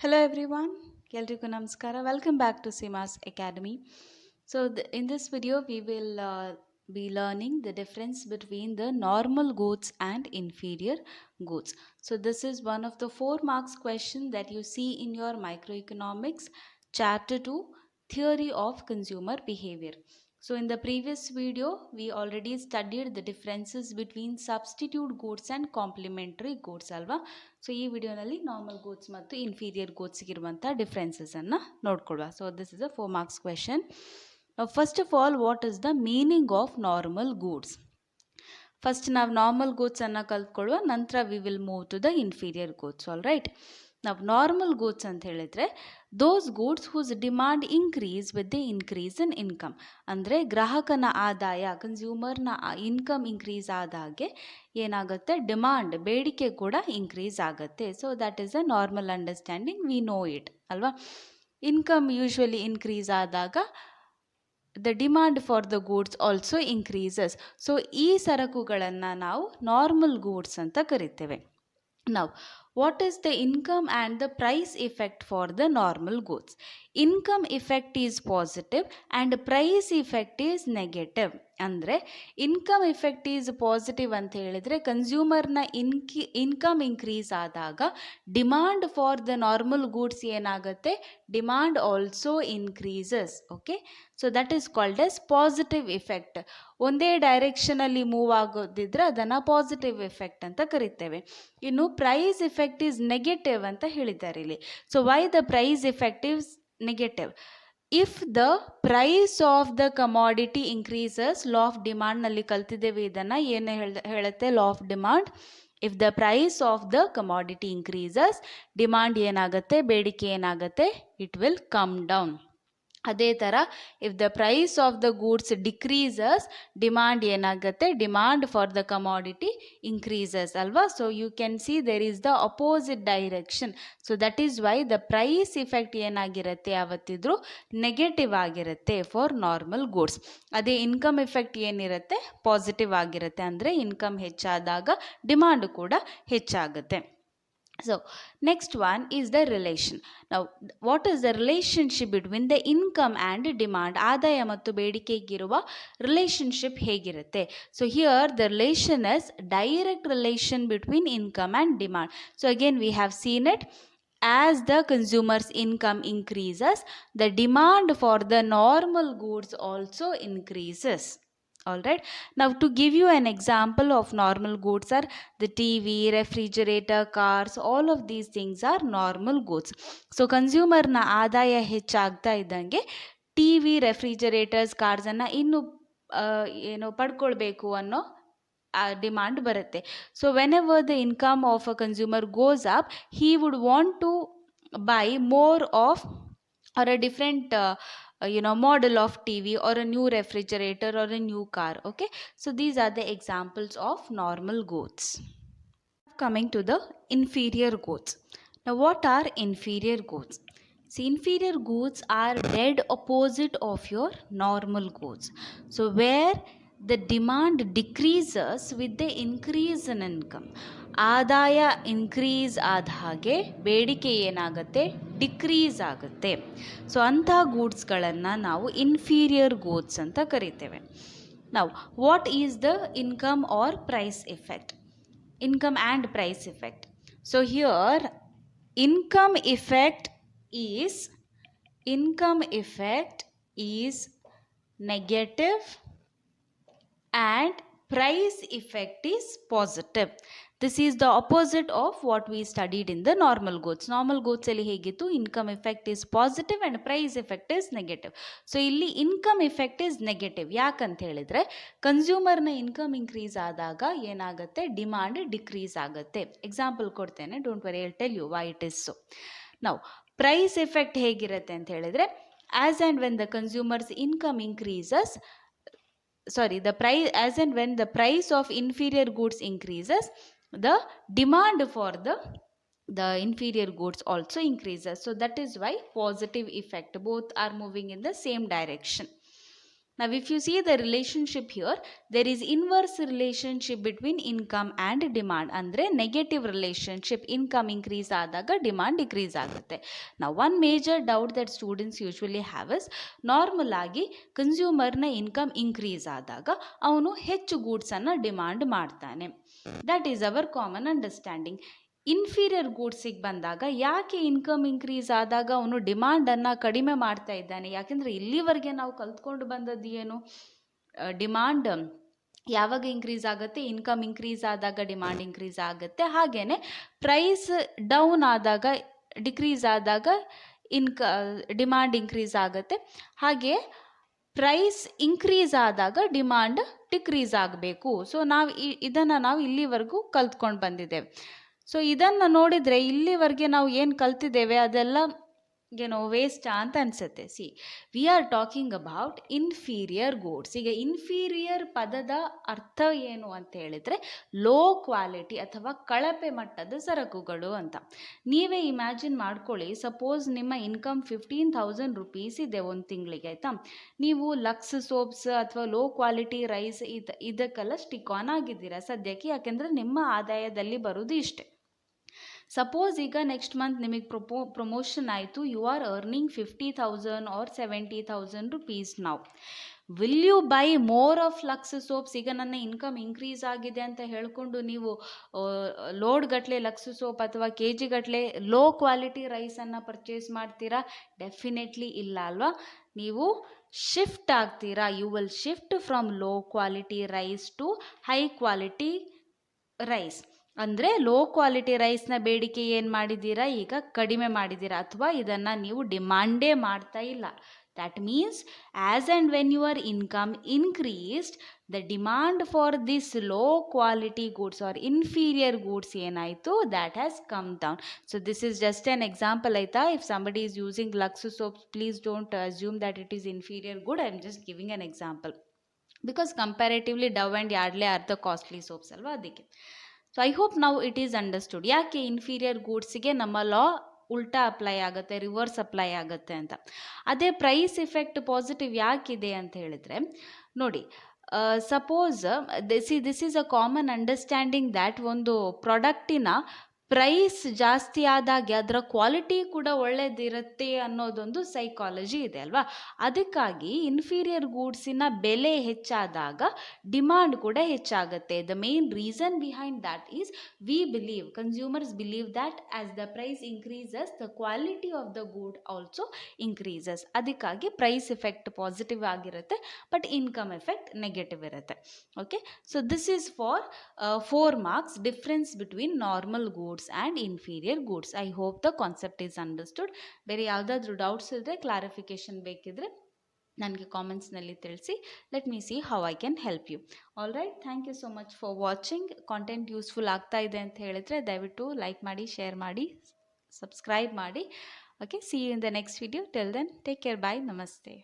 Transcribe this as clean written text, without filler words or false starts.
Hello everyone, ಎಲ್ರಿಗೂ ನಮಸ್ಕಾರ. Welcome back to Seema's Academy. So in this video we will be learning the difference between the normal goods and inferior goods. So this is one of the 4 marks question that you see in your microeconomics chapter 2, theory of consumer behavior. So in the previous video we already studied the differences between substitute goods and complementary goods alva. So ಈ ವಿಡಿಯೋನಲ್ಲಿ normal goods ಮತ್ತು inferior ಗೂಡ್ಸ್ಗಿರುವಂಥ ಡಿಫ್ರೆನ್ಸಸನ್ನು ನೋಡ್ಕೊಳ್ಳುವ. So this is a 4 marks question. First of all, what is the meaning of normal goods? First ನಾವು normal ಗೂಡ್ಸನ್ನು ಕಲ್ತ್ಕೊಳ್ಳುವ, ನಂತರ we will move to the inferior goods. All right. ನಾವು ನಾರ್ಮಲ್ ಗೂಡ್ಸ್ ಅಂತ ಹೇಳಿದರೆ those goods whose demand increase with the increase in income. ಅಂದರೆ ಗ್ರಾಹಕನ ಆದಾಯ, ಕನ್ಸ್ಯೂಮರ್ನ ಇನ್ಕಮ್ ಇನ್ಕ್ರೀಸ್ ಆದಾಗೆ ಏನಾಗುತ್ತೆ, ಡಿಮಾಂಡ್, ಬೇಡಿಕೆ ಕೂಡ ಇನ್ಕ್ರೀಸ್ ಆಗುತ್ತೆ. So that is a normal understanding, we know it ಅಲ್ವಾ. ಇನ್ಕಮ್ ಯೂಶ್ವಲಿ ಇನ್ಕ್ರೀಸ್ ಆದಾಗ the demand for the goods also increases. So ಈ ಸರಕುಗಳನ್ನು ನಾವು ನಾರ್ಮಲ್ ಗೂಡ್ಸ್ ಅಂತ ಕರಿತೇವೆ. Now, what is the income and the price effect for the normal goods? Income effect is positive and price effect is negative. ಅಂದರೆ income effect is positive ಅಂತ ಹೇಳಿದರೆ ಕನ್ಸ್ಯೂಮರ್ನ income increase ಆದಾಗ demand for the normal goods ಏನಾಗುತ್ತೆ, demand also increases. Okay, so that is called as positive effect. ಒಂದೇ ಡೈರೆಕ್ಷನಲ್ಲಿ move ಆಗೋದಿದ್ರೆ ಅದನ್ನು positive effect ಅಂತ ಕರಿತೇವೆ. ಇನ್ನು ಪ್ರೈಸ್ ಇಫೆಕ್ಟ್ ಈಸ್ ನೆಗೆಟಿವ್ ಅಂತ ಹೇಳಿದ್ದಾರೆ ಇಲ್ಲಿ. So why the price effect is negative? If the price of the commodity increases, law of ಡಿಮಾಂಡ್ನಲ್ಲಿ ಕಲ್ತಿದ್ದೇವೆ ಇದನ್ನು. ಏನು ಹೇಳುತ್ತೆ law of demand? If the price of the commodity increases, demand ಏನಾಗುತ್ತೆ, ಬೇಡಿಕೆ ಏನಾಗುತ್ತೆ, ಇಟ್ ವಿಲ್ ಕಮ್ ಡೌನ್. ಅದೇ ಥರ if the price of the goods decreases, demand ಏನಾಗುತ್ತೆ, demand for the commodity increases ಅಲ್ವಾ. So you can see there is the opposite direction. So that is why the price effect ಏನಾಗಿರುತ್ತೆ, ಯಾವತ್ತಿದ್ರೂ negative ಆಗಿರುತ್ತೆ for normal goods. ಅದೇ income effect ಏನಿರುತ್ತೆ, positive ಆಗಿರುತ್ತೆ. ಅಂದರೆ income ಹೆಚ್ಚಾದಾಗ ಡಿಮಾಂಡ್ ಕೂಡ ಹೆಚ್ಚಾಗುತ್ತೆ. So next one is the relation. Now what is the relationship between the income and demand? ಆದಾಯ ಮತ್ತು ಬೇಡಿಕೆಗಿರುವ ರಿಲೇಶನ್ಶಿಪ್ ಹೇಗಿರುತ್ತೆ? So here the relation is direct relation between income and demand. So again we have seen it. As the consumer's income increases, the demand for the normal goods also increases. Alright, now to give you an example of normal goods are the TV, refrigerator, cars, all of these things are normal goods. So consumer na ಆದಾಯ ಹೆಚ್ಚಾಗ್ತಾ ಇದ್ದಂಗೆ TV, refrigerators, cars ಅನ್ನು ಇನ್ನು ಪಡ್ಕೊಳ್ಬೇಕು ಅನ್ನೋ demand ಬರುತ್ತೆ. So whenever the income of a consumer goes up, he would want to buy more of or a different model of TV or a new refrigerator or a new car. Okay, so these are the examples of normal goods. Coming to the inferior goods. Now what are inferior goods? See, inferior goods are dead opposite of your normal goods. So where the demand decreases with the increase in income. ಆದಾಯ increase ಆದ ಹಾಗೆ ಬೇಡಿಕೆ ಏನಾಗುತ್ತೆ, decrease ಆಗುತ್ತೆ. So ಅಂಥ ಗೂಡ್ಸ್ಗಳನ್ನು ನಾವು inferior goods ಅಂತ ಕರಿತೇವೆ. ನಾವು what is the income or price effect? Income and price effect. So here income effect is negative and price effect is positive. This is the opposite of what we studied in the normal goods. Normal goods ಅಲ್ಲಿ ಹೇಗಿತ್ತು, income effect is positive and price effect is negative. So ಇಲ್ಲಿ income effect is negative. ಯಾಕಂತ ಹೇಳಿದರೆ ಕನ್ಸ್ಯೂಮರ್ನ income increase ಆದಾಗ ಏನಾಗುತ್ತೆ, demand decrease ಆಗುತ್ತೆ. Example ಕೊಡ್ತೇನೆ, don't worry, I tell you why it is so. ನಾವು ಪ್ರೈಸ್ ಎಫೆಕ್ಟ್ ಹೇಗಿರುತ್ತೆ ಅಂತ ಹೇಳಿದರೆ, as and when the consumers income increases, as and when the price of inferior goods increases, the demand for the inferior goods also increases. So that is why positive effect, both are moving in the same direction. Now if you see the relationship here, there is inverse relationship between income and demand. ಅಂದರೆ negative relationship, income increase ಆದಾಗ demand decrease ಆಗುತ್ತೆ. ನಾವು one major doubt that students usually have is, normal ಆಗಿ ಕನ್ಸ್ಯೂಮರ್ನ income increase ಆದಾಗ ಅವನು ಹೆಚ್ಚು ಗೂಡ್ಸನ್ನು ಡಿಮಾಂಡ್ ಮಾಡ್ತಾನೆ. That is our common understanding. Inferior ಗೂಡ್ಸಿಗೆ ಬಂದಾಗ ಯಾಕೆ ಇನ್ಕಮ್ ಇನ್ಕ್ರೀಸ್ ಆದಾಗ ಅವನು ಡಿಮಾಂಡನ್ನು ಕಡಿಮೆ ಮಾಡ್ತಾ ಇದ್ದಾನೆ? ಯಾಕೆಂದರೆ ಇಲ್ಲಿವರೆಗೆ ನಾವು ಕಲ್ತ್ಕೊಂಡು ಬಂದದ್ದು ಏನು? ಡಿಮಾಂಡ್ ಯಾವಾಗ ಇನ್ಕ್ರೀಸ್ ಆಗುತ್ತೆ? ಇನ್ಕಮ್ ಇನ್ಕ್ರೀಸ್ ಆದಾಗ ಡಿಮಾಂಡ್ ಇನ್ಕ್ರೀಸ್ ಆಗುತ್ತೆ. ಹಾಗೆಯೇ ಪ್ರೈಸ್ ಡೌನ್ ಆದಾಗ, ಡಿಕ್ರೀಸ್ ಆದಾಗ ಡಿಮಾಂಡ್ ಇನ್ಕ್ರೀಸ್ ಆಗುತ್ತೆ. ಹಾಗೆ ಪ್ರೈಸ್ ಇನ್ಕ್ರೀಸ್ ಆದಾಗ ಡಿಮಾಂಡ್ ಡಿಕ್ರೀಸ್ ಆಗಬೇಕು. ಸೊ ಇದನ್ನು ನಾವು ಇಲ್ಲಿವರೆಗೂ ಕಲ್ತ್ಕೊಂಡು ಬಂದಿದ್ದೇವೆ. ಸೊ ಇದನ್ನು ನೋಡಿದರೆ ಇಲ್ಲಿವರೆಗೆ ನಾವು ಏನು ಕಲ್ತಿದ್ದೇವೆ ಅದೆಲ್ಲ ವೇಸ್ಟ್ ಅಂತ ಅನಿಸುತ್ತೆ. C, we are talking about inferior goods. ಈಗ ಇನ್ಫೀರಿಯರ್ ಪದದ ಅರ್ಥ ಏನು ಅಂತ ಹೇಳಿದರೆ ಲೋ ಕ್ವಾಲಿಟಿ ಅಥವಾ ಕಳಪೆ ಮಟ್ಟದ ಸರಕುಗಳು ಅಂತ. ನೀವೇ ಇಮ್ಯಾಜಿನ್ ಮಾಡ್ಕೊಳ್ಳಿ, ಸಪೋಸ್ ನಿಮ್ಮ ಇನ್ಕಮ್ 15,000 rupees ಇದೆ ಒಂದು ತಿಂಗಳಿಗೆ, ಆಯಿತಾ? ನೀವು ಲಕ್ಸ್ ಸೋಪ್ಸ್ ಅಥವಾ ಲೋ ಕ್ವಾಲಿಟಿ ರೈಸ್ ಇದಕ್ಕೆಲ್ಲ ಸ್ಟಿಕ್ ಆನ್ ಆಗಿದ್ದೀರಾ ಸದ್ಯಕ್ಕೆ, ಯಾಕೆಂದರೆ ನಿಮ್ಮ ಆದಾಯದಲ್ಲಿ ಬರೋದು ಇಷ್ಟೇ. ಸಪೋಸ್ ಈಗ ನೆಕ್ಸ್ಟ್ ಮಂತ್ ನಿಮಗೆ ಪ್ರಮೋಷನ್ ಆಯಿತು, you are earning 50,000 or 70,000 rupees now. Will you buy more of Lux soaps? ಈಗ ನನ್ನ ಇನ್ಕಮ್ ಇನ್ಕ್ರೀಸ್ ಆಗಿದೆ ಅಂತ ಹೇಳಿಕೊಂಡು ನೀವು ಲೋಡ್ ಗಟ್ಟಲೆ ಲಕ್ಸ್ ಸೋಪ್ ಅಥವಾ KG ಗಟ್ಟಲೆ ಲೋ ಕ್ವಾಲಿಟಿ ರೈಸನ್ನು ಪರ್ಚೇಸ್ ಮಾಡ್ತೀರಾ? ಡೆಫಿನೆಟ್ಲಿ ಇಲ್ಲ ಅಲ್ವಾ? ನೀವು ಶಿಫ್ಟ್ ಆಗ್ತೀರಾ. You will shift from low quality rice to high quality rice. ಅಂದರೆ ಲೋ ಕ್ವಾಲಿಟಿ ರೈಸ್ನ ಬೇಡಿಕೆ ಏನು ಮಾಡಿದ್ದೀರಾ? ಈಗ ಕಡಿಮೆ ಮಾಡಿದ್ದೀರಾ, ಅಥವಾ ಇದನ್ನು ನೀವು ಡಿಮಾಂಡೇ ಮಾಡ್ತಾ ಇಲ್ಲ. That means as and when your income increased, the demand for this low quality goods or inferior goods ಏನಾಯಿತು? That has come down. So this is just an example, ಆಯಿತಾ? If somebody is using Lux soaps, please don't assume that it is inferior good. I am just giving an example, because comparatively Dove and Yardley are the costly soaps ಅಲ್ವಾ, ಅದಕ್ಕೆ. So I hope ನಾವು it is understood ಯಾಕೆ inferior ಗೂಡ್ಸಿಗೆ ನಮ್ಮ ಲಾ ಉಲ್ಟಾ apply ಆಗುತ್ತೆ, reverse apply ಆಗುತ್ತೆ ಅಂತ. ಅದೇ ಪ್ರೈಸ್ ಇಫೆಕ್ಟ್ ಪಾಸಿಟಿವ್ ಯಾಕಿದೆ ಅಂತ ಹೇಳಿದರೆ, ನೋಡಿ, suppose this is a common understanding that ಒಂದು ಪ್ರಾಡಕ್ಟಿನ ಪ್ರೈಸ್ ಜಾಸ್ತಿ ಆದಾಗೆ ಅದರ ಕ್ವಾಲಿಟಿ ಕೂಡ ಒಳ್ಳೆಯದಿರುತ್ತೆ ಅನ್ನೋದೊಂದು ಸೈಕಾಲಜಿ ಇದೆ ಅಲ್ವಾ? ಅದಕ್ಕಾಗಿ ಇನ್ಫೀರಿಯರ್ ಗೂಡ್ಸಿನ ಬೆಲೆ ಹೆಚ್ಚಾದಾಗ ಡಿಮಾಂಡ್ ಕೂಡ ಹೆಚ್ಚಾಗುತ್ತೆ. The main reason behind that is consumers believe that as the price increases the quality of the good also increases. ಅದಕ್ಕಾಗಿ ಪ್ರೈಸ್ ಎಫೆಕ್ಟ್ ಪಾಸಿಟಿವ್ ಆಗಿರುತ್ತೆ, ಬಟ್ ಇನ್ಕಮ್ ಎಫೆಕ್ಟ್ ನೆಗೆಟಿವ್ ಇರುತ್ತೆ. Okay, so this is for 4 marks difference between normal goods and inferior goods. I hope the concept is understood. ಬೇರೆ ಯಾವುದಾದ್ರೂ doubts ಇದ್ದರೆ, clarification ಬೇಕಿದ್ರೆ ನನಗೆ ಕಾಮೆಂಟ್ಸ್ನಲ್ಲಿ ತಿಳಿಸಿ. Let me see how I can help you. All right, thank you so much for watching. Content useful ಆಗ್ತಾ ಇದೆ ಅಂತ ಹೇಳಿದರೆ ದಯವಿಟ್ಟು ಲೈಕ್ ಮಾಡಿ, ಶೇರ್ ಮಾಡಿ, ಸಬ್ಸ್ಕ್ರೈಬ್ ಮಾಡಿ. Okay, see you in the next video. Till then, take care, bye, ನಮಸ್ತೆ.